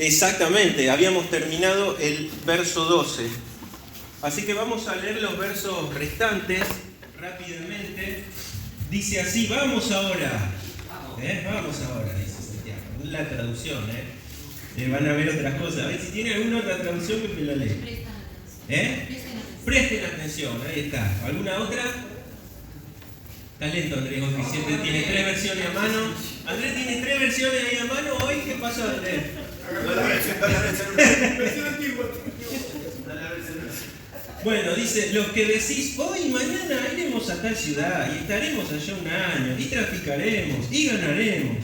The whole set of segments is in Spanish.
Exactamente, habíamos terminado el verso 12. Así que vamos a leer los versos restantes rápidamente. Dice así, vamos ahora. Vamos ahora, dice Santiago. La traducción, van a ver otras cosas. A ver si tiene alguna otra traducción que me la lee. Presten atención, ahí está. ¿Alguna otra? Está lento Andrés, que siempre tiene 3 versiones a mano. Andrés tiene 3 versiones ahí a mano. Hoy, ¿qué pasó, Andrés? Bueno, dice, los que decís, hoy y mañana iremos a tal ciudad y estaremos allá un año y traficaremos y ganaremos,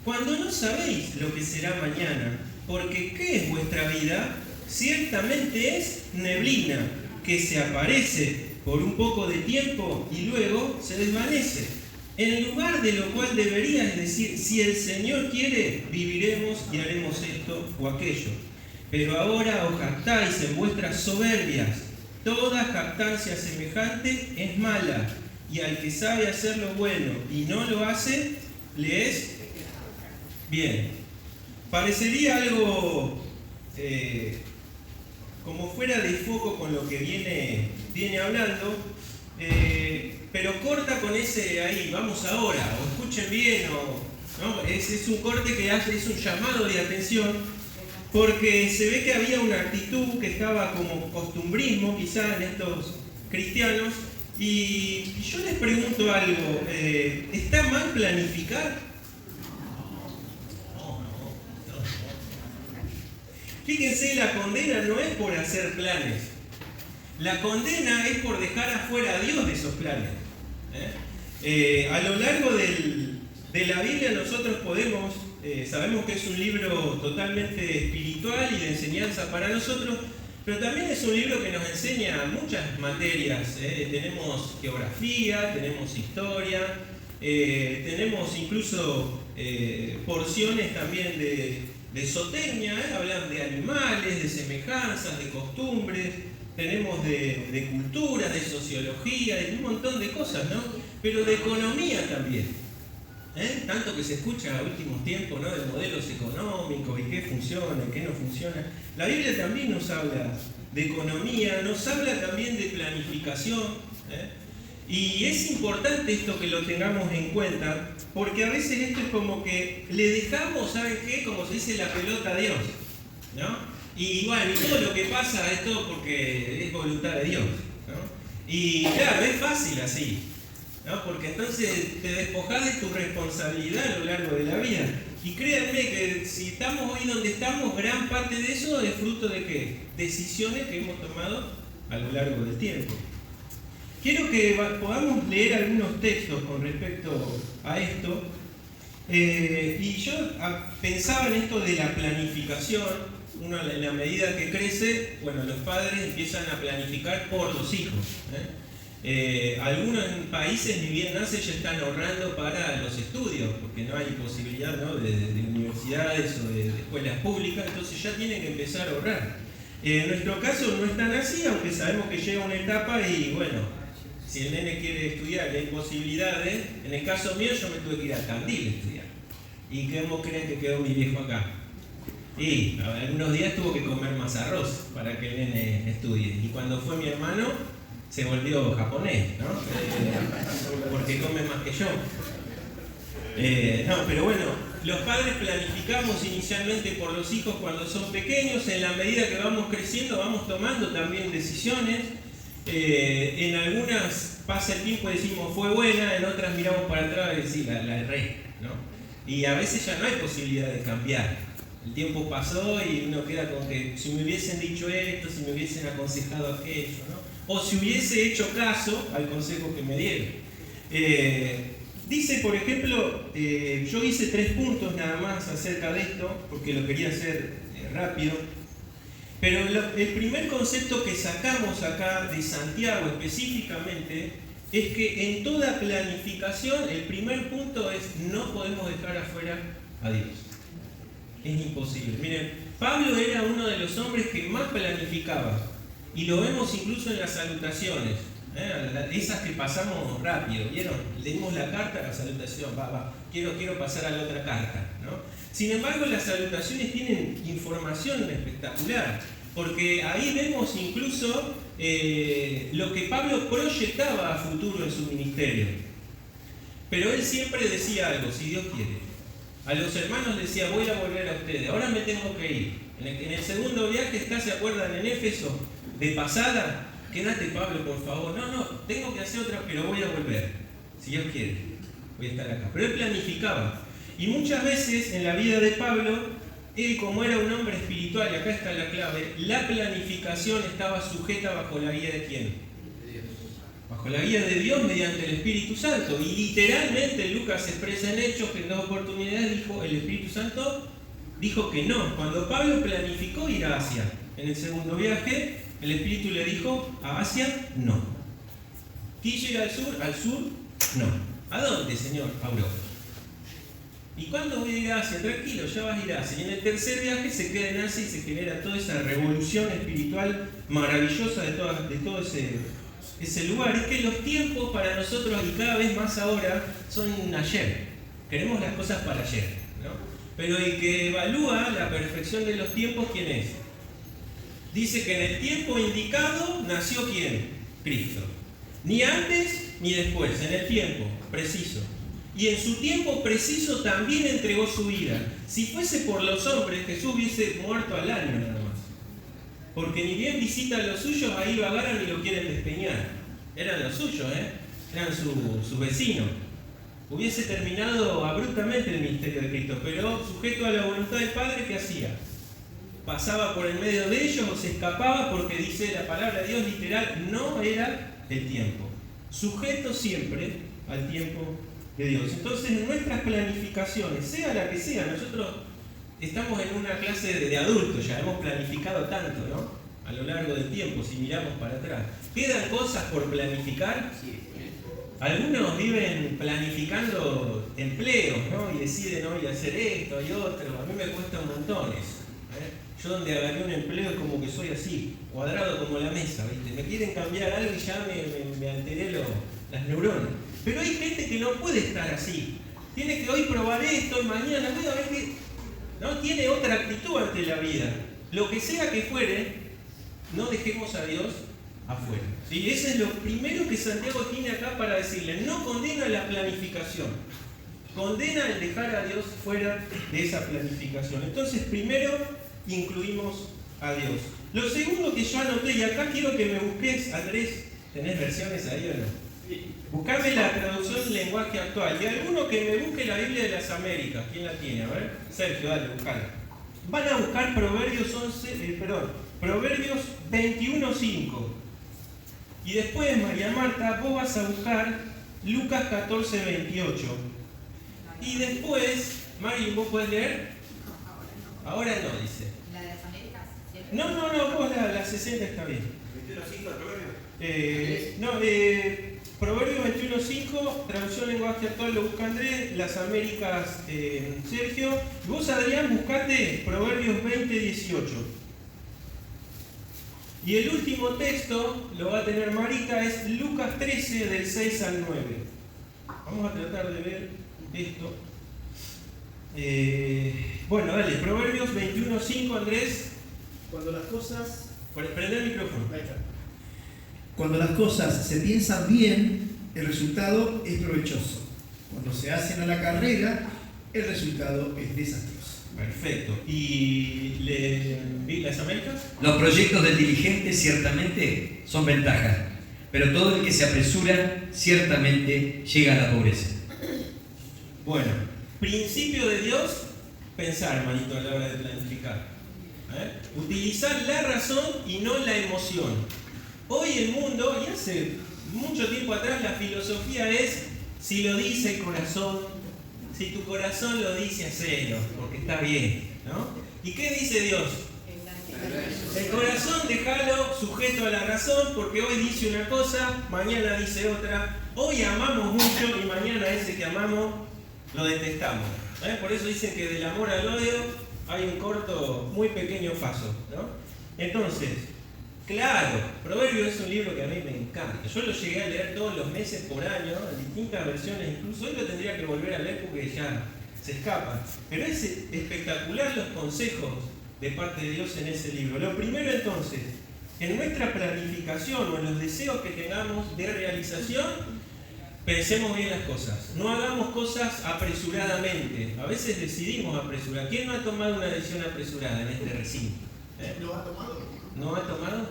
cuando no sabéis lo que será mañana, porque ¿qué es vuestra vida? Ciertamente es neblina que se aparece por un poco de tiempo y luego se desvanece. En lugar de lo cual deberías decir, si el Señor quiere, viviremos y haremos esto o aquello. Pero ahora os jactáis en vuestras soberbias. Toda jactancia semejante es mala, y al que sabe hacer lo bueno y no lo hace, le es bien. Parecería algo como fuera de foco con lo que viene hablando, pero corta con ese ahí, vamos ahora, o escuchen bien, ¿no? Es un corte que hace, es un llamado de atención, porque se ve que había una actitud que estaba como costumbrismo quizá en estos cristianos, y yo les pregunto algo, ¿está mal planificar? No. Fíjense, la condena no es por hacer planes, la condena es por dejar afuera a Dios de esos planes. A lo largo de la Biblia nosotros podemos, sabemos que es un libro totalmente espiritual y de enseñanza para nosotros, pero también es un libro que nos enseña muchas materias. Tenemos geografía, tenemos historia, tenemos incluso porciones también de zootecnia, hablan de animales, de semejanzas, de costumbres, tenemos de cultura, de sociología, de un montón de cosas, ¿no? Pero de economía también. Tanto que se escucha a últimos tiempos, ¿no? De modelos económicos y qué funciona y qué no funciona. La Biblia también nos habla de economía, nos habla también de planificación. Y es importante esto que lo tengamos en cuenta, porque a veces esto es como que le dejamos, ¿saben qué? Como se dice, la pelota a Dios, ¿no? Y bueno, y todo lo que pasa es todo porque es voluntad de Dios, ¿no? Y claro, es fácil así, ¿no? Porque entonces te despojás de tu responsabilidad a lo largo de la vida. Y créanme que si estamos hoy donde estamos, gran parte de eso es fruto de ¿qué? Decisiones que hemos tomado a lo largo del tiempo. Quiero que podamos leer algunos textos con respecto a esto. Y yo pensaba en esto de la planificación. Uno, en la medida que crece, bueno, los padres empiezan a planificar por los hijos. Algunos países ni bien nacen ya están ahorrando para los estudios, porque no hay posibilidad, ¿no? de universidades o de escuelas públicas, entonces ya tienen que empezar a ahorrar. En nuestro caso no es tan así, aunque sabemos que llega una etapa y bueno, si el nene quiere estudiar y hay posibilidades, en el caso mío yo me tuve que ir a Tandil a estudiar. ¿Y cómo creen que quedó mi viejo acá? Y algunos días tuvo que comer más arroz para que el nene estudie. Y cuando fue mi hermano, se volvió japonés, ¿no? Porque come más que yo. No, pero bueno, los padres planificamos inicialmente por los hijos cuando son pequeños. En la medida que vamos creciendo, vamos tomando también decisiones. En algunas pasa el tiempo y decimos fue buena, en otras miramos para atrás y decimos la erré, ¿no? Y a veces ya no hay posibilidad de cambiar. El tiempo pasó y uno queda con que si me hubiesen dicho esto, si me hubiesen aconsejado aquello, ¿no? O si hubiese hecho caso al consejo que me dieron. Dice, por ejemplo, yo hice 3 puntos nada más acerca de esto, porque lo quería hacer rápido. Pero el primer concepto que sacamos acá de Santiago específicamente es que en toda planificación el primer punto es no podemos dejar afuera a Dios. Es imposible. Miren, Pablo era uno de los hombres que más planificaba. Y lo vemos incluso en las salutaciones. Esas que pasamos rápido. ¿Vieron? Leímos la carta, la salutación. Quiero pasar a la otra carta, ¿no? Sin embargo, las salutaciones tienen información espectacular, porque ahí vemos incluso lo que Pablo proyectaba a futuro en su ministerio. Pero él siempre decía algo, si Dios quiere. A los hermanos decía, voy a volver a ustedes, ahora me tengo que ir. En el segundo viaje está, ¿se acuerdan en Éfeso? De pasada, quédate Pablo, por favor. No, tengo que hacer otra, pero voy a volver. Si Dios quiere, voy a estar acá. Pero él planificaba. Y muchas veces en la vida de Pablo, él como era un hombre espiritual, y acá está la clave, la planificación estaba sujeta bajo la guía de ¿quién? Bajo la guía de Dios mediante el Espíritu Santo. Y literalmente Lucas expresa en Hechos que en 2 oportunidades dijo, el Espíritu Santo dijo que no. Cuando Pablo planificó ir a Asia, en el segundo viaje, el Espíritu le dijo, a Asia, no. ¿Quiso ir al sur? Al sur, no. ¿A dónde, Señor? A Europa. ¿Y cuándo voy a ir a Asia? Tranquilo, ya vas a ir a Asia. Y en el tercer viaje se queda en Asia y se genera toda esa revolución espiritual maravillosa de todo ese lugar. Es que los tiempos para nosotros, y cada vez más ahora, son ayer. Queremos las cosas para ayer, ¿no? Pero el que evalúa la perfección de los tiempos, ¿quién es? Dice que en el tiempo indicado nació ¿quién? Cristo. Ni antes ni después, en el tiempo preciso. Y en su tiempo preciso también entregó su vida. Si fuese por los hombres, Jesús hubiese muerto al año nada más. Porque ni bien visita a los suyos, ahí lo agarran y lo quieren despeñar. Eran los suyos, eran sus vecinos. Hubiese terminado abruptamente el ministerio de Cristo, pero sujeto a la voluntad del Padre, ¿qué hacía? Pasaba por el medio de ellos o se escapaba, porque dice la palabra de Dios literal, no era el tiempo. Sujeto siempre al tiempo de Dios. Entonces, en nuestras planificaciones, sea la que sea, nosotros estamos en una clase de adultos, ya hemos planificado tanto, ¿no? A lo largo del tiempo, si miramos para atrás. ¿Quedan cosas por planificar? Algunos viven planificando empleos, ¿no? Y deciden hoy hacer esto y otro. A mí me cuesta un montón eso. Yo donde agarré un empleo es como que soy así, cuadrado como la mesa, ¿viste? Me quieren cambiar algo y ya me alteré las neuronas. Pero hay gente que no puede estar así. Tiene que hoy probar esto y mañana, voy a ver que no tiene otra actitud ante la vida. Lo que sea que fuere, no dejemos a Dios afuera. ¿Sí? Ese es lo primero que Santiago tiene acá para decirle. No condena la planificación, condena el dejar a Dios fuera de esa planificación. Entonces, primero incluimos a Dios. Lo segundo que yo anoté, y acá quiero que me busques, Andrés, ¿tenés versiones ahí o no? Buscame la traducción lenguaje actual. Y alguno que me busque la Biblia de las Américas. ¿Quién la tiene? A ver, Sergio, dale, buscala. Van a buscar Proverbios 21:5. Y después, María Marta, vos vas a buscar Lucas 14:28. Y después, Mari, ¿vos podés leer? Ahora no, dice. ¿La de las Américas? No, vos la 60 está bien. 21:5 de Proverbios. Proverbios 21:5, traducción lenguaje actual, lo busca Andrés, las Américas, Sergio. Y vos, Adrián, buscate Proverbios 20:18. Y el último texto, lo va a tener Marita, es Lucas 13, del 6 al 9. Vamos a tratar de ver esto. Bueno, dale, Proverbios 21:5, Andrés. Cuando las cosas... Prende el micrófono. Ahí está. Cuando las cosas se piensan bien, el resultado es provechoso. Cuando se hacen a la carrera, el resultado es desastroso. Perfecto. ¿Y las Américas? Los proyectos del diligente ciertamente son ventajas, pero todo el que se apresura ciertamente llega a la pobreza. Bueno, principio de Dios, pensar, hermanito, a la hora de planificar. Utilizar la razón y no la emoción. Hoy el mundo, y hace mucho tiempo atrás, la filosofía es, si lo dice el corazón, si tu corazón lo dice, hacelo, porque está bien, ¿no? ¿Y qué dice Dios? El corazón déjalo sujeto a la razón, porque hoy dice una cosa, mañana dice otra. Hoy amamos mucho y mañana ese que amamos lo detestamos. Por eso dicen que del amor al odio hay un corto, muy pequeño paso, ¿no? Entonces, claro, Proverbios es un libro que a mí me encanta. Yo lo llegué a leer todos los meses por año, en distintas versiones, incluso hoy lo tendría que volver a leer porque ya se escapan. Pero es espectacular los consejos de parte de Dios en ese libro. Lo primero entonces, en nuestra planificación o en los deseos que tengamos de realización, pensemos bien las cosas. No hagamos cosas apresuradamente. A veces decidimos apresurar. ¿Quién no ha tomado una decisión apresurada en este recinto? ¿Lo ha tomado? ¿No ha tomado?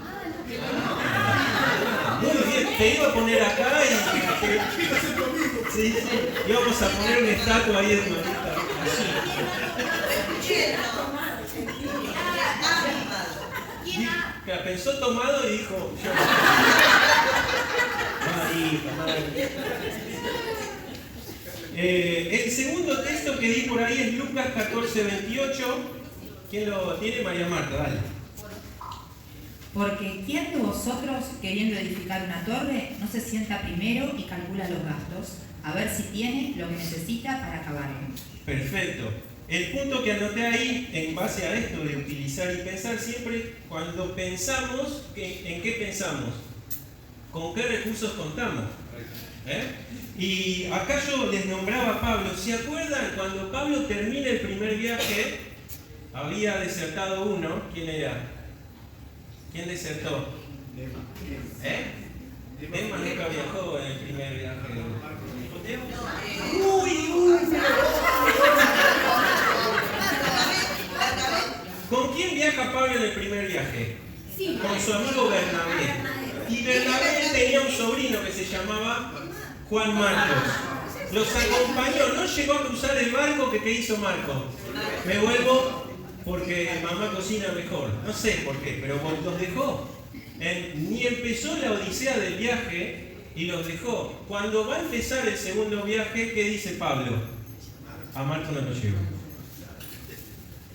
Muy bien, te iba a poner acá y... Sí, sí. Íbamos a poner una estatua ahí de Manita. Que pensó tomado y dijo... Yo. Marita. El segundo texto que di por ahí es Lucas 14:28. ¿Quién lo tiene? María Marta, dale. Porque ¿quién de vosotros, queriendo edificar una torre, no se sienta primero y calcula los gastos, a ver si tiene lo que necesita para acabarlo? Perfecto. El punto que anoté ahí, en base a esto de utilizar y pensar siempre, cuando pensamos, ¿en qué pensamos? ¿Con qué recursos contamos? Y acá yo les nombraba a Pablo. ¿Se acuerdan cuando Pablo termina el primer viaje? Había desertado uno. ¿Quién era? ¿Quién desertó? Demas nunca viajó en el primer viaje. ¿Con quién viaja Pablo en el primer viaje? Con su amigo Bernabé. Y Bernabé tenía un sobrino que se llamaba Juan Marcos. Los acompañó, no llegó a cruzar el barco que hizo Marcos. Me vuelvo porque mamá cocina mejor. No sé por qué, pero los dejó. Ni empezó la odisea del viaje y los dejó. Cuando va a empezar el segundo viaje, ¿qué dice Pablo? A Marcos no lo llevo.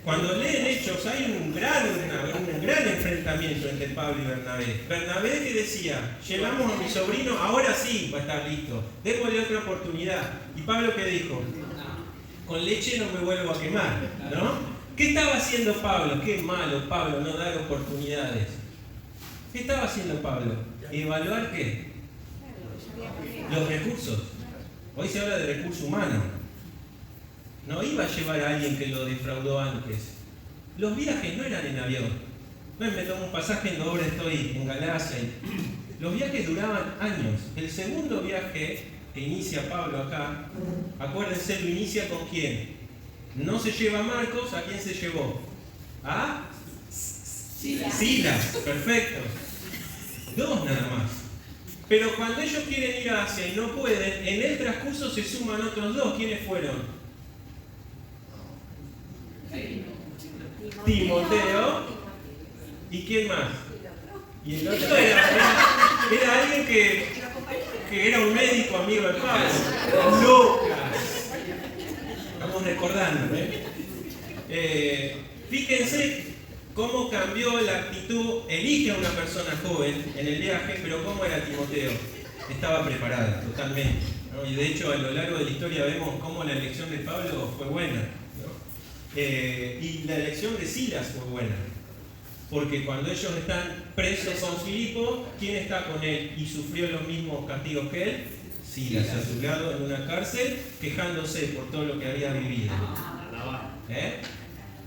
Cuando leen Hechos hay un gran enfrentamiento entre Pablo y Bernabé. Bernabé que decía, llevamos a mi sobrino, ahora sí va a estar listo, démosle otra oportunidad. Y Pablo que dijo, con leche no me vuelvo a quemar, ¿no? ¿Qué estaba haciendo Pablo? Qué malo Pablo, no dar oportunidades. ¿Qué estaba haciendo Pablo? ¿Evaluar qué? Los recursos. Hoy se habla de recursos humanos. No iba a llevar a alguien que lo defraudó antes. Los viajes no eran en avión. No es me tomo un pasaje en 2 horas estoy en Galacia. Los viajes duraban años. El segundo viaje que inicia Pablo acá, acuérdense, lo inicia con quién. No se lleva a Marcos, ¿a quién se llevó? ¿A? Silas, perfecto. 2 nada más. Pero cuando ellos quieren ir a Asia y no pueden, en el transcurso se suman otros 2. ¿Quiénes fueron? Timoteo. ¿Y quién más? Y el otro era alguien que era un médico amigo de Pablo. Lucas. Estamos recordando, fíjense cómo cambió la actitud. Elige a una persona joven en el viaje, pero ¿cómo era Timoteo? Estaba preparada totalmente, ¿no? Y de hecho a lo largo de la historia vemos cómo la elección de Pablo fue buena, ¿no? Y la elección de Silas fue buena, porque cuando ellos están presos con Filipo, ¿quién está con él y sufrió los mismos castigos que él? Silas, a su lado en una cárcel, quejándose por todo lo que había vivido.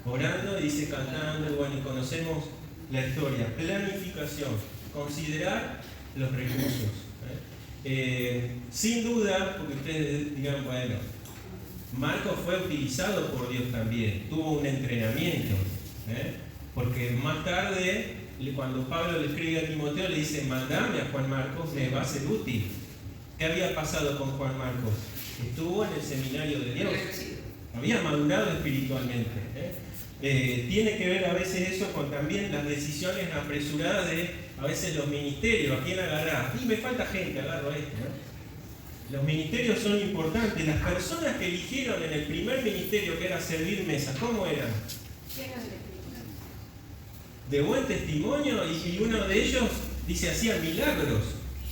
Orando, dice, cantando, y bueno, y conocemos la historia. Planificación, considerar los recursos. Sin duda, porque ustedes digan, bueno, Marcos fue utilizado por Dios también, tuvo un entrenamiento, porque más tarde, cuando Pablo le escribe a Timoteo, le dice, mandame a Juan Marcos, me va a ser útil. ¿Qué había pasado con Juan Marcos? Estuvo en el seminario de Dios, había madurado espiritualmente. Tiene que ver a veces eso con también las decisiones apresuradas de a veces los ministerios, a quién agarrar. Y me falta gente, agarro a este, ¿no? Los ministerios son importantes. Las personas que eligieron en el primer ministerio, que era servir mesas, ¿cómo eran? De buen testimonio, y uno de ellos dice hacían milagros,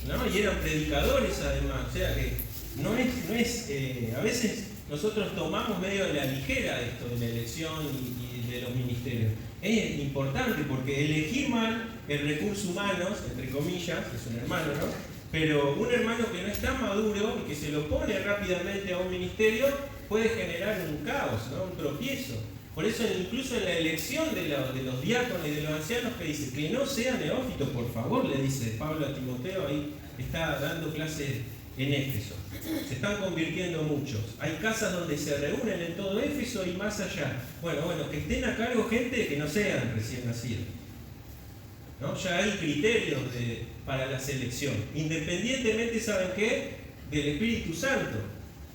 ¿no? Y eran predicadores además. O sea que no es a veces nosotros tomamos medio de la ligera esto de la elección y de los ministerios. Es importante porque elegir mal el recurso humano, entre comillas, es un hermano, ¿no? Pero un hermano que no está maduro y que se lo pone rápidamente a un ministerio puede generar un caos, ¿no? Un tropiezo. Por eso incluso en la elección de los diáconos y de los ancianos que dice que no sean neófitos, por favor, le dice Pablo a Timoteo, ahí está dando clases en Éfeso. Se están convirtiendo muchos. Hay casas donde se reúnen en todo Éfeso y más allá. Bueno, que estén a cargo gente que no sean recién nacidos, ¿no? Ya hay criterios para la selección, independientemente, ¿saben qué? Del Espíritu Santo,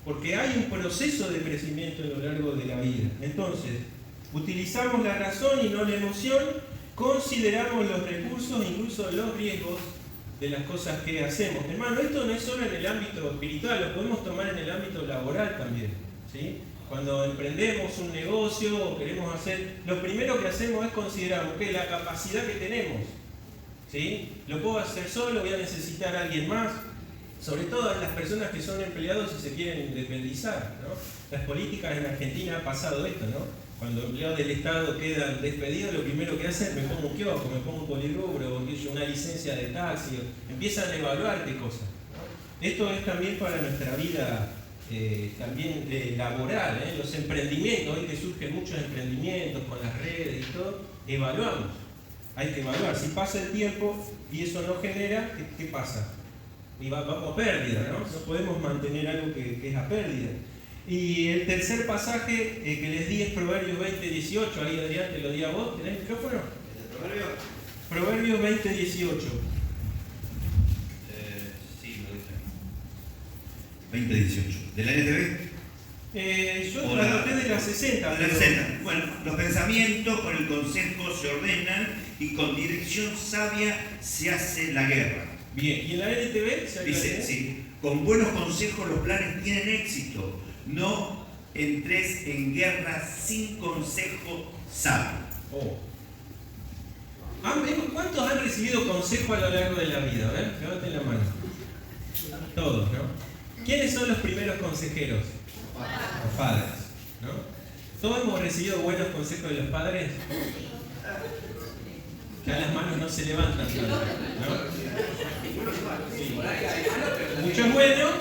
porque hay un proceso de crecimiento a lo largo de la vida. Entonces, utilizamos la razón y no la emoción, consideramos los recursos, incluso los riesgos de las cosas que hacemos. Hermano, esto no es solo en el ámbito espiritual, lo podemos tomar en el ámbito laboral también, ¿sí? Cuando emprendemos un negocio o queremos hacer, lo primero que hacemos es considerar la capacidad que tenemos, ¿sí? ¿Lo puedo hacer solo? ¿Voy a necesitar a alguien más? Sobre todo a las personas que son empleados y se quieren independizar, ¿no? Las políticas en Argentina ha pasado esto, ¿no? Cuando empleados del Estado quedan despedidos, lo primero que hacen, me pongo un kiosco, me pongo un polirrubro, una licencia de taxi, empiezan a evaluar qué cosas, ¿no? Esto es también para nuestra vida también laboral, los emprendimientos, hoy que surgen muchos emprendimientos con las redes y todo, evaluamos, hay que evaluar. Si pasa el tiempo y eso no genera, ¿qué pasa? Y vamos a pérdida, ¿no? No podemos mantener algo que es a pérdida. Y el tercer pasaje que les di es Proverbios 20:18. Ahí, Adrián, te lo di a vos. ¿Tenés el micrófono? Proverbios 20:18. Sí, lo dice. 20:18. ¿De la NTV? Yo lo anoté de la 60. De la 60. Bueno, los pensamientos con el consejo se ordenan y con dirección sabia se hace la guerra. Bien, ¿y en la NTV? Dice, sí, con buenos consejos los planes tienen éxito. No entres en guerra sin consejo sabio. Oh. ¿Cuántos han recibido consejo a lo largo de la vida? A ver, levanten la mano. Todos, ¿no? ¿Quiénes son los primeros consejeros? Los padres, ¿no? ¿Todos hemos recibido buenos consejos de los padres? Ya las manos no se levantan, ¿no? Sí. Muchos buenos,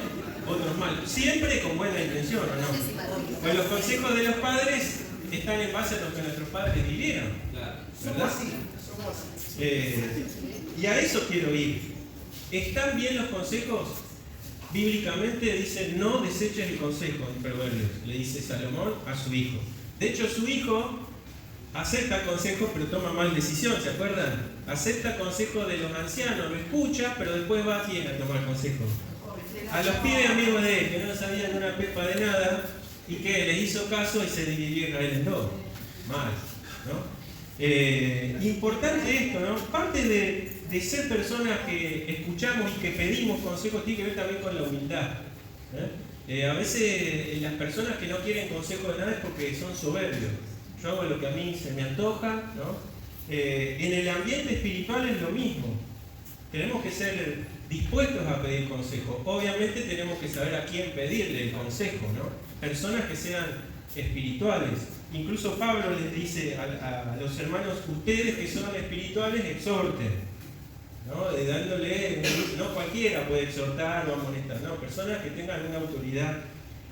otros malos. Siempre con buena intención, ¿o no? Pues los consejos de los padres están en base a lo que nuestros padres vivieron, ¿verdad? Y a eso quiero ir. ¿Están bien los consejos? Bíblicamente dice, no deseches el consejo en Proverbios, le dice Salomón a su hijo. De hecho, su hijo acepta consejos, pero toma mal decisión, ¿se acuerdan? Acepta consejos de los ancianos, lo escucha, pero después va a quién a tomar consejos. A los pibes amigos de él, que no sabían una pepa de nada, y que les hizo caso y se dividió Israel en dos. Mal, ¿no? Importante esto, ¿no? Parte de ser personas que escuchamos y que pedimos consejos tiene que ver también con la humildad. A veces las personas que no quieren consejo de nada es porque son soberbios. Yo hago lo que a mí se me antoja, ¿no? En el ambiente espiritual es lo mismo. Tenemos que ser dispuestos a pedir consejo. Obviamente tenemos que saber a quién pedirle el consejo, ¿no? Personas que sean espirituales. Incluso Pablo les dice a los hermanos, ustedes que son espirituales, exhorten, ¿no? Dándole, no cualquiera puede exhortar o amonestar, no, personas que tengan una autoridad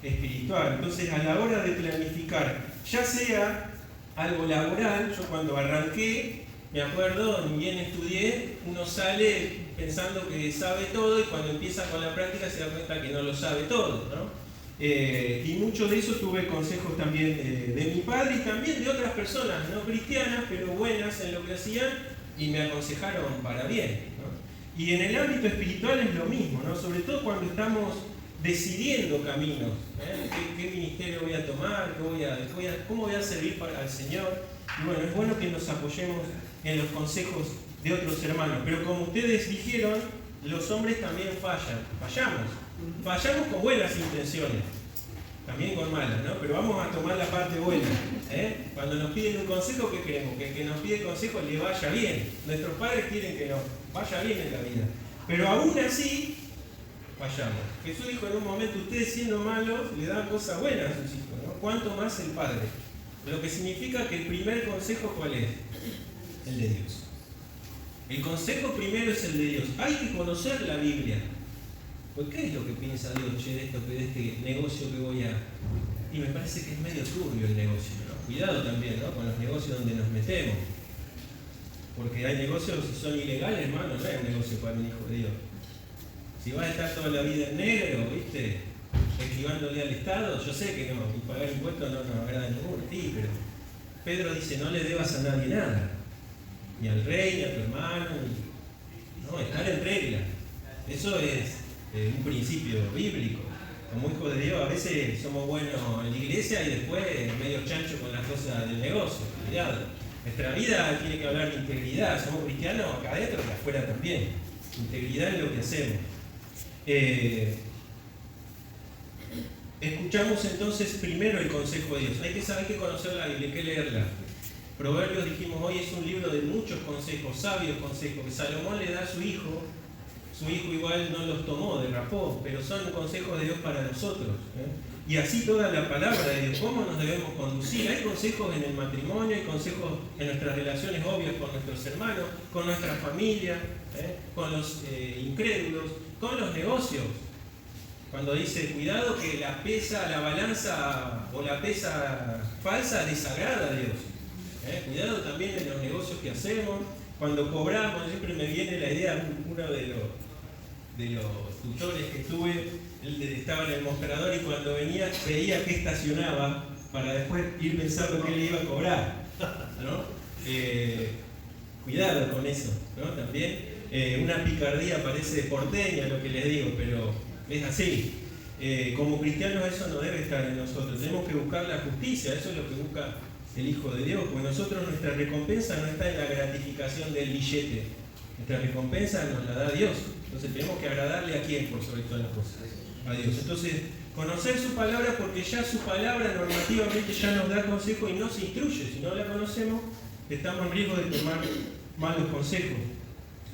espiritual. Entonces, a la hora de planificar, ya sea algo laboral, yo cuando arranqué, me acuerdo, ni bien estudié, uno sale pensando que sabe todo y cuando empieza con la práctica se da cuenta que no lo sabe todo, ¿no? Y mucho de eso tuve consejos también de mi padre y también de otras personas, no cristianas, pero buenas en lo que hacían y me aconsejaron para bien, ¿no? Y en el ámbito espiritual es lo mismo, ¿no? Sobre todo cuando estamos decidiendo caminos, ¿qué ministerio voy a tomar, cómo voy a servir al Señor. Y bueno, es bueno que nos apoyemos en los consejos de otros hermanos, pero como ustedes dijeron, los hombres también fallamos con buenas intenciones, también con malas, ¿no? Pero vamos a tomar la parte buena, Cuando nos piden un consejo, ¿qué queremos? Que el que nos pide consejo le vaya bien. Nuestros padres quieren que nos vaya bien en la vida, pero aún así fallamos. Jesús dijo en un momento, ustedes siendo malos le dan cosas buenas a sus hijos, ¿no? ¿Cuánto más el Padre? Lo que significa que el primer consejo, ¿cuál es? El de Dios. El consejo primero es el de Dios. Hay que conocer la Biblia. Pues, ¿qué es lo que piensa Dios, de este negocio que voy a Y me parece que es medio turbio el negocio, ¿no? Cuidado también, ¿no? Con los negocios donde nos metemos. Porque hay negocios que son ilegales, hermano, no es un negocio para un hijo de Dios. Si vas a estar toda la vida en negro, ¿viste? Esquivándole al Estado, yo sé que no, y pagar impuestos no nos agrada a ninguno, sí, pero Pedro dice, no le debas a nadie nada, ni al rey, ni a tu hermano, no, estar en regla. Eso es un principio bíblico. Como hijos de Dios a veces somos buenos en la iglesia y después medio chancho con las cosas del negocio, cuidado. Nuestra vida tiene que hablar de integridad, somos cristianos acá adentro y afuera también. Integridad en lo que hacemos. Escuchamos entonces primero el consejo de Dios. Hay que saber que conocer la Biblia, hay que leerla. Proverbios, dijimos hoy, es un libro de muchos consejos, sabios consejos, que Salomón le da a su hijo. Su hijo igual no los tomó, derrapó, pero son consejos de Dios para nosotros. Y así toda la palabra de Dios, cómo nos debemos conducir. Hay consejos en el matrimonio, hay consejos en nuestras relaciones obvias con nuestros hermanos, con nuestra familia, con los incrédulos, con los negocios. Cuando dice, cuidado que la balanza o la pesa falsa desagrada a Dios. Cuidado también en los negocios que hacemos. Cuando cobramos, siempre me viene la idea, uno de los tutores que tuve, él estaba en el mostrador y cuando venía veía que estacionaba para después ir pensando qué le iba a cobrar, ¿no? Cuidado con eso, ¿no? También una picardía parece porteña lo que les digo, pero es así. Como cristianos eso no debe estar en nosotros, tenemos que buscar la justicia, eso es lo que busca el Hijo de Dios, porque nosotros nuestra recompensa no está en la gratificación del billete, nuestra recompensa nos la da Dios, entonces tenemos que agradarle a quién por sobre todas las cosas, a Dios. Entonces, conocer su palabra, porque ya su palabra normativamente ya nos da consejo y nos instruye. Si no la conocemos, estamos en riesgo de tomar malos consejos.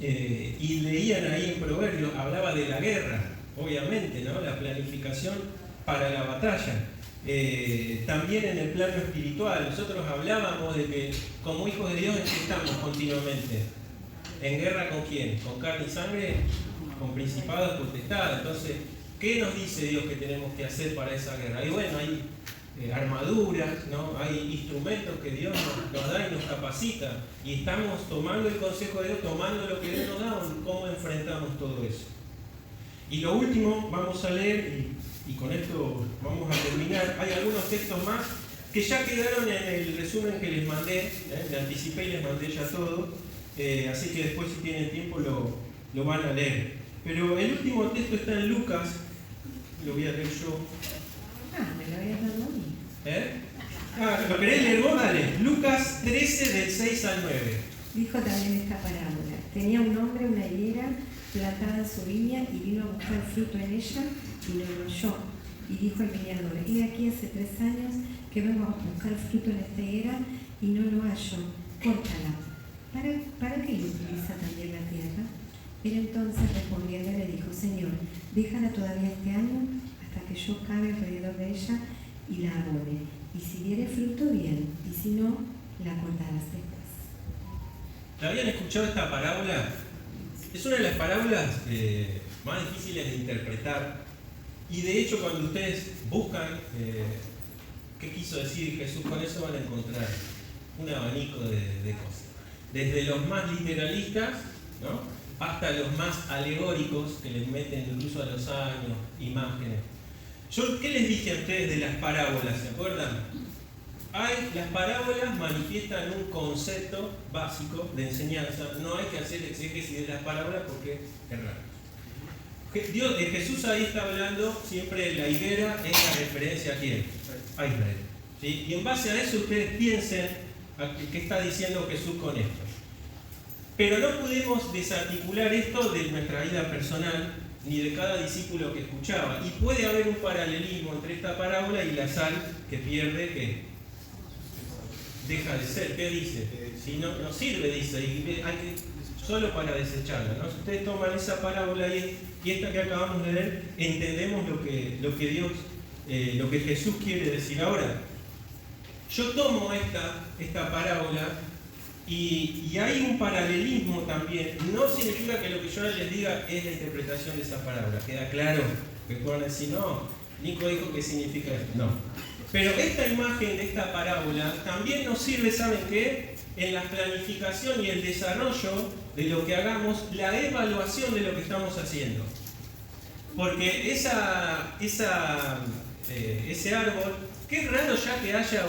Y leían ahí en Proverbios, hablaba de la guerra, obviamente, ¿no? La planificación para la batalla. También en el plano espiritual, nosotros hablábamos de que como hijos de Dios estamos continuamente. ¿En guerra con quién? ¿Con carne y sangre? ¿Con principados, potestades? Entonces, ¿qué nos dice Dios que tenemos que hacer para esa guerra? Y bueno, hay armaduras, ¿no? Hay instrumentos que Dios nos da y nos capacita. Y estamos tomando el consejo de Dios, tomando lo que Dios nos da, cómo enfrentamos todo eso. Y lo último, vamos a leer, y con esto vamos a terminar. Hay algunos textos más que ya quedaron en el resumen que les mandé, me anticipé y les mandé ya todo, así que después si tienen tiempo lo van a leer. Pero el último texto está en Lucas, lo voy a leer yo. Me lo habías dado a mí. ¿Lo querés leer vos? Dale. Lucas 13 del 6 al 9. Dijo también esta parábola. Tenía un hombre una higuera plantada en su viña y vino a buscar fruto en ella y no lo halló. Y dijo el viñador, he aquí hace 3 años que vengo a buscar fruto en esta higuera y no lo hallo, córtala. ¿Para qué lo utiliza también la tierra? Él entonces respondiendo le dijo, Señor, déjala todavía este año hasta que yo cabe alrededor de ella y la abone. Y si diere fruto, bien, y si no, la cortarás después. ¿La habían escuchado esta parábola? Es una de las parábolas más difíciles de interpretar. Y de hecho, cuando ustedes buscan qué quiso decir Jesús con eso, van a encontrar un abanico de cosas. Desde los más literalistas, ¿no?, hasta los más alegóricos, que les meten incluso a los años, imágenes. ¿Qué les dije a ustedes de las parábolas? ¿Se acuerdan? Las parábolas manifiestan un concepto básico de enseñanza. No hay que hacer exégesis de las parábolas porque es raro. Jesús ahí está hablando siempre de la higuera, es la referencia a quién? A Israel. ¿Sí? Y en base a eso ustedes piensen qué está diciendo Jesús con esto. Pero no podemos desarticular esto de nuestra vida personal ni de cada discípulo que escuchaba. Y puede haber un paralelismo entre esta parábola y la sal que pierde, que deja de ser. ¿Qué dice? Si no sirve, dice, solo para desecharla, ¿no? Si ustedes toman esa parábola y esta que acabamos de leer, entendemos lo que Jesús quiere decir. Ahora, yo tomo esta parábola y hay un paralelismo también. No significa que lo que yo les diga es la interpretación de esa parábola. ¿Queda claro? Que puedan decir, no, Nico dijo que significa esto. No. Pero esta imagen de esta parábola también nos sirve, ¿saben qué? En la planificación y el desarrollo de lo que hagamos, la evaluación de lo que estamos haciendo. Porque ese árbol, qué raro ya que haya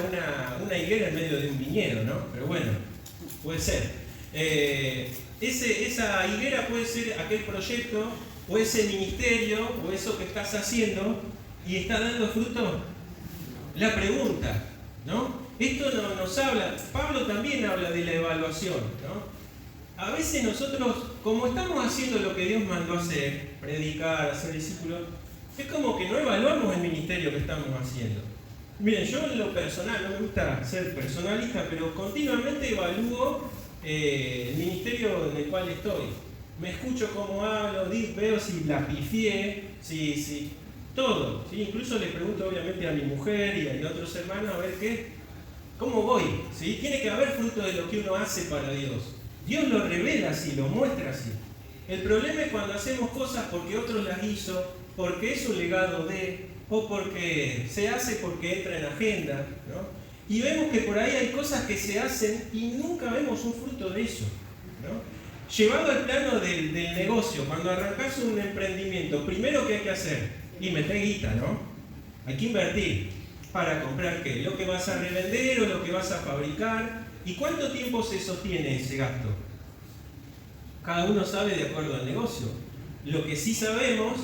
una higuera en medio de un viñedo, ¿no? Pero bueno, puede ser. Esa higuera puede ser aquel proyecto, o ese ministerio, o eso que estás haciendo, y está dando fruto. La pregunta, ¿no? Esto nos habla, Pablo también habla de la evaluación, ¿no? A veces nosotros, como estamos haciendo lo que Dios mandó hacer, predicar, hacer discípulos, es como que no evaluamos el ministerio que estamos haciendo. Miren, yo en lo personal, no me gusta ser personalista, pero continuamente evalúo el ministerio en el cual estoy. Me escucho cómo hablo, veo si la pifié, si todo. ¿Sí? Incluso le pregunto obviamente a mi mujer y a otros hermanos a ver cómo voy. ¿Sí? Tiene que haber fruto de lo que uno hace para Dios. Dios lo revela así, lo muestra así. El problema es cuando hacemos cosas porque otros las hizo, porque es un legado o porque se hace porque entra en agenda, ¿no? Y vemos que por ahí hay cosas que se hacen y nunca vemos un fruto de eso, ¿no? Llevado al plano del negocio, cuando arrancas un emprendimiento, primero ¿qué hay que hacer? Y meter guita, ¿no? Hay que invertir para comprar ¿qué? Lo que vas a revender o lo que vas a fabricar. ¿Y cuánto tiempo se sostiene ese gasto? Cada uno sabe de acuerdo al negocio. Lo que sí sabemos,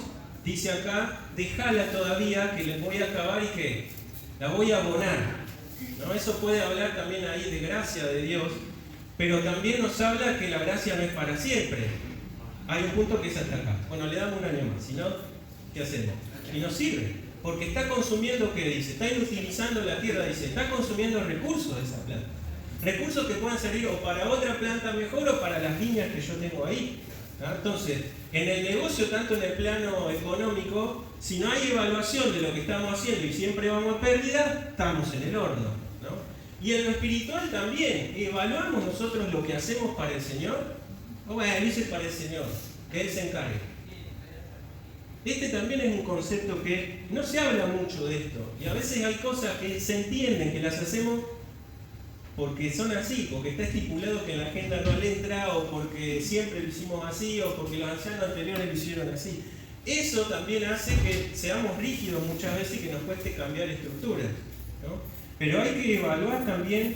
dice acá, déjala todavía que les voy a acabar y que la voy a abonar, ¿no? Eso puede hablar también ahí de gracia de Dios, pero también nos habla que la gracia no es para siempre. Hay un punto que es hasta acá. Bueno, le damos un año más, si no, ¿qué hacemos? Y nos sirve, porque está consumiendo, ¿qué dice? Está inutilizando la tierra, dice, está consumiendo recursos de esa planta. Recursos que puedan servir o para otra planta mejor o para las viñas que yo tengo ahí, ¿no? Entonces, en el negocio, tanto en el plano económico, si no hay evaluación de lo que estamos haciendo y siempre vamos a pérdida, estamos en el horno, ¿no? Y en lo espiritual también, evaluamos nosotros lo que hacemos para el Señor, o bueno, dice para el Señor, que Él se encargue. Este también es un concepto que no se habla mucho de esto, y a veces hay cosas que se entienden, que las hacemos porque son así, porque está estipulado que en la agenda no le entra, o porque siempre lo hicimos así, o porque los ancianos anteriores lo hicieron así. Eso también hace que seamos rígidos muchas veces y que nos cueste cambiar estructuras, ¿no? Pero hay que evaluar también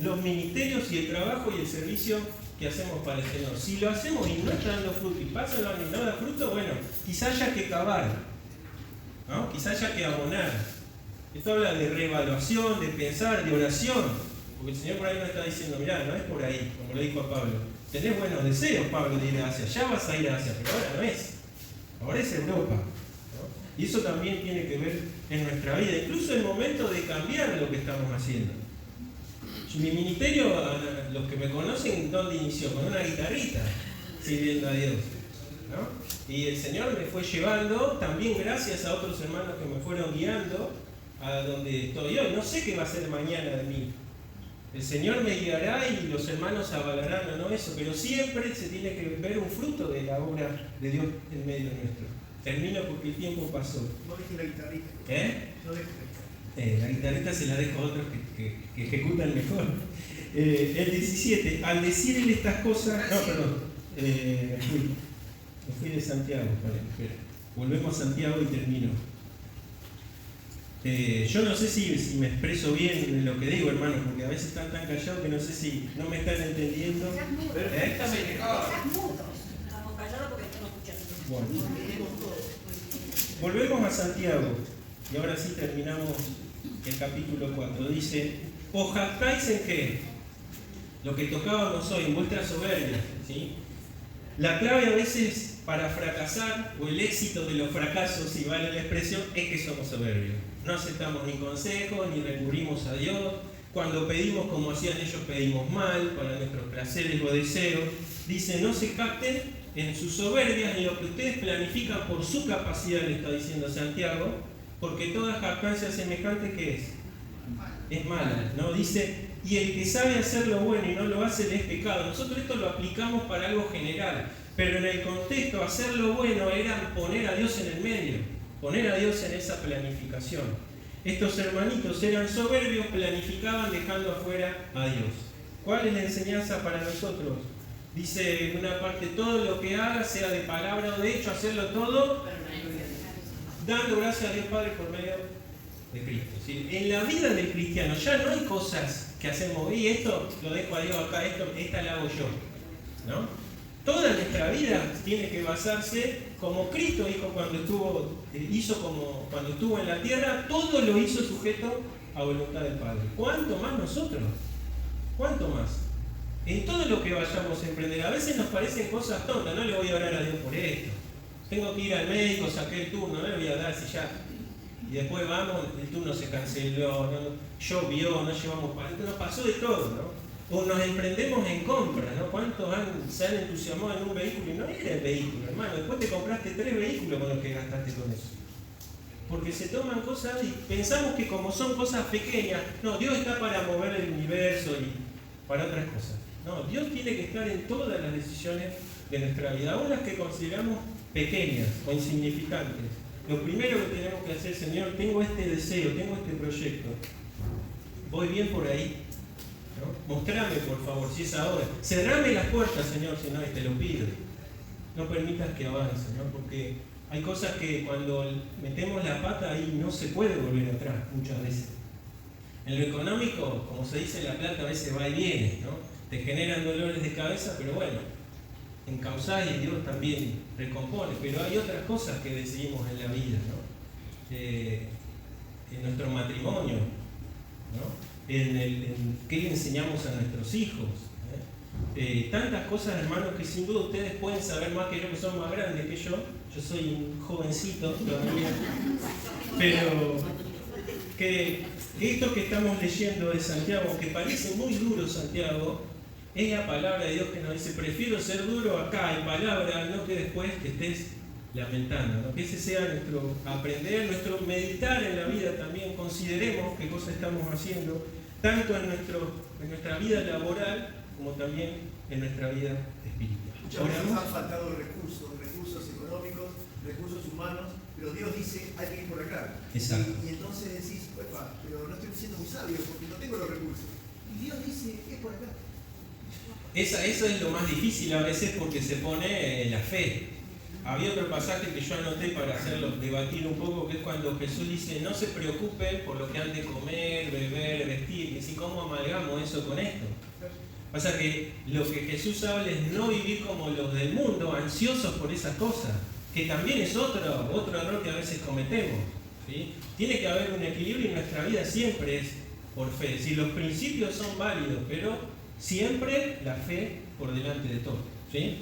los ministerios y el trabajo y el servicio que hacemos para el Señor. Si lo hacemos y no está dando fruto, y pasa el año y no da fruto, bueno, quizás haya que cavar, ¿no? Quizás haya que abonar. Esto habla de reevaluación, de pensar, de oración, porque el Señor por ahí nos está diciendo, mirá, no es por ahí, como le dijo a Pablo. Tenés buenos deseos, Pablo, de ir a Asia, ya vas a ir a Asia, pero ahora no es. Ahora es Europa, ¿no? Y eso también tiene que ver en nuestra vida, incluso el momento de cambiar lo que estamos haciendo. Mi ministerio, los que me conocen, ¿dónde inició? Con una guitarrita, sirviendo a Dios, ¿no? Y el Señor me fue llevando, también gracias a otros hermanos que me fueron guiando a donde estoy hoy. No sé qué va a ser mañana de mí. El Señor me guiará y los hermanos avalarán o no eso, pero siempre se tiene que ver un fruto de la obra de Dios en medio nuestro. Termino porque el tiempo pasó. No dejes la guitarrita. No dejes la guitarrita. La guitarrita se la dejo a otros que ejecutan mejor. El 17, al decirle estas cosas... No, perdón. Me fui de Santiago. Vale, espera. Volvemos a Santiago y termino. Yo no sé si me expreso bien en lo que digo, hermano, porque a veces están tan callados que no sé si no me están entendiendo. Perfectamente. Estamos callados porque estamos escuchando. Bueno. Volvemos a Santiago y ahora sí terminamos el capítulo 4. Dice, ¿os jactáis en qué? Lo que tocábamos hoy, en vuestra soberbia, ¿sí? La clave a veces para fracasar, o el éxito de los fracasos, si vale la expresión, es que somos soberbios. No aceptamos ni consejos, ni recurrimos a Dios. Cuando pedimos como hacían ellos, pedimos mal, para nuestros placeres o deseos. Dice, no se jacten en sus soberbias, en lo que ustedes planifican por su capacidad, le está diciendo Santiago, porque toda jactancia semejante, ¿qué es? Es mala, ¿no? Dice, y el que sabe hacer lo bueno y no lo hace, le es pecado. Nosotros esto lo aplicamos para algo general, pero en el contexto, hacer lo bueno era poner a Dios en el medio, poner a Dios en esa planificación. Estos hermanitos eran soberbios, planificaban dejando afuera a Dios. ¿Cuál es la enseñanza para nosotros? Dice en una parte, todo lo que haga, sea de palabra o de hecho, hacerlo todo dando gracias a Dios Padre por medio de Cristo. ¿Sí? En la vida del cristiano ya no hay cosas que hacemos, y esto lo dejo a Dios acá, esta la hago yo, ¿no? Toda nuestra vida tiene que basarse como Cristo hizo cuando estuvo en la tierra, todo lo hizo sujeto a voluntad del Padre. ¿Cuánto más nosotros? ¿Cuánto más? En todo lo que vayamos a emprender, a veces nos parecen cosas tontas, no le voy a orar a Dios por esto. Tengo que ir al médico, saqué el turno, no le voy a dar si ya. Y después vamos, el turno se canceló, llovió, no llevamos palito, nos pasó de todo, ¿no? O nos emprendemos en compra, ¿no? ¿Cuántos se han entusiasmado en un vehículo y no era el vehículo, hermano? Después te compraste 3 vehículos con los que gastaste con eso. Porque se toman cosas y pensamos que como son cosas pequeñas, no, Dios está para mover el universo y para otras cosas. No, Dios tiene que estar en todas las decisiones de nuestra vida, aún las que consideramos pequeñas o insignificantes. Lo primero que tenemos que hacer, Señor, tengo este deseo, tengo este proyecto. ¿Voy bien por ahí? ¿No? Mostrame, por favor, si es ahora. Cerrame las puertas, Señor, si no, y te lo pido. No permitas que avance, ¿no? Porque hay cosas que cuando metemos la pata ahí no se puede volver atrás muchas veces. En lo económico, como se dice, la plata a veces va y viene, ¿no? Te generan dolores de cabeza, pero bueno, encauzás y Dios también recompone. Pero hay otras cosas que decidimos en la vida, ¿no? En nuestro matrimonio, ¿no? En qué le enseñamos a nuestros hijos. Tantas cosas, hermanos, que sin duda ustedes pueden saber más que yo, que son más grandes que yo. Yo soy un jovencito todavía. Pero que esto que estamos leyendo de Santiago, que parece muy duro Santiago, es la palabra de Dios que nos dice, prefiero ser duro acá en palabra, no que después que estés lamentando, ¿no? Que ese sea nuestro aprender, nuestro meditar en la vida también, consideremos qué cosas estamos haciendo, tanto en nuestra vida laboral como también en nuestra vida espiritual. Muchas veces han faltado recursos económicos, recursos humanos, pero Dios dice, hay que ir por acá. Exacto. Y entonces decís, pero no estoy siendo muy sabio porque no tengo los recursos. Y Dios dice, es por acá. Eso es lo más difícil a veces porque se pone la fe. Había otro pasaje que yo anoté para hacerlo debatir un poco, que es cuando Jesús dice, no se preocupen por lo que han de comer, beber, vestir, y así cómo amalgamos eso con esto. Pasa que lo que Jesús habla es no vivir como los del mundo, ansiosos por esas cosas, que también es otro error que a veces cometemos, ¿sí? Tiene que haber un equilibrio y nuestra vida siempre es por fe. Es decir, los principios son válidos, pero siempre la fe por delante de todo, ¿sí?